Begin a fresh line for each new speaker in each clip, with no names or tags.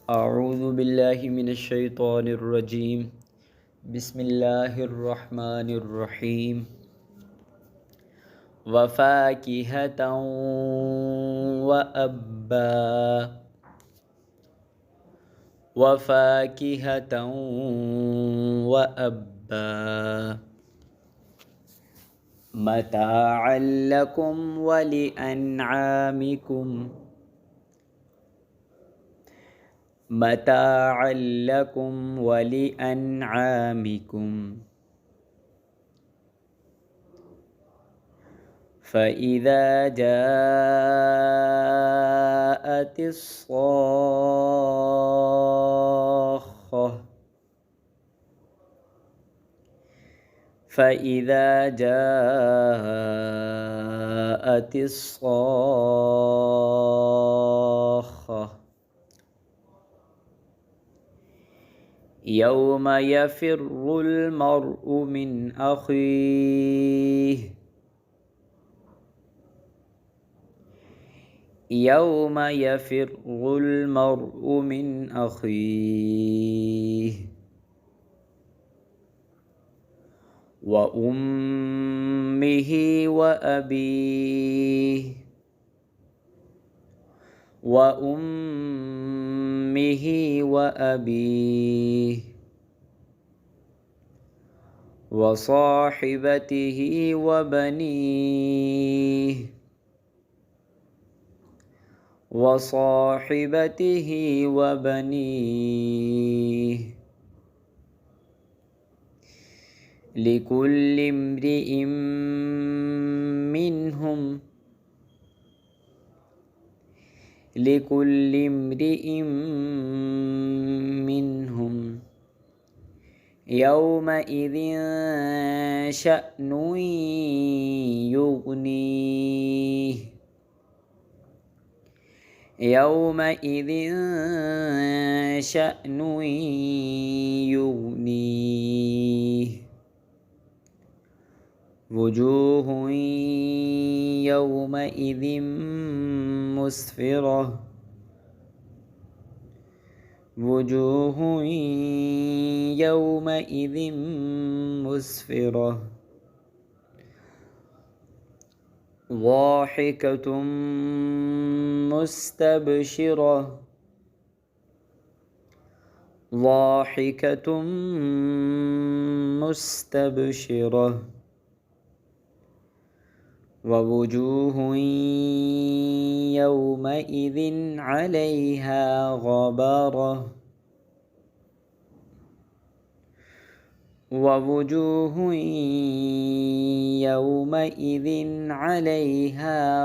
أعوذ بالله من الشيطان الرجيم بسم الله الرحمن الرحيم وفاكهة وأبا وفاكهة وأبا متاعا لكم ولأنعامكم متاعا لكم ولأنعامكم فإذا جاءت الصاخة فإذا جاءت الصاخة يوم يفر المرء من أخيه يوم يفر المرء من أخيه وأمه وأبيه وأبيه وصاحبته وبنيه لكل امرئ منهم يومئذ شأن يغنيه وجوه يومئذ مسفرة ضاحكة مستبشرة ووجوه يومئذ عليها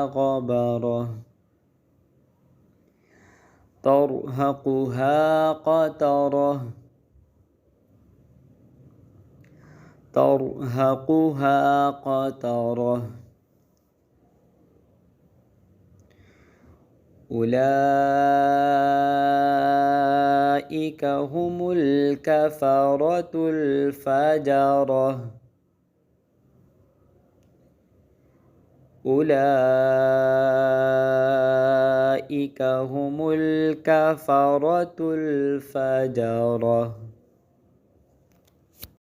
غبرة ترهقها قترة أولئك هم الكفرة الفجرة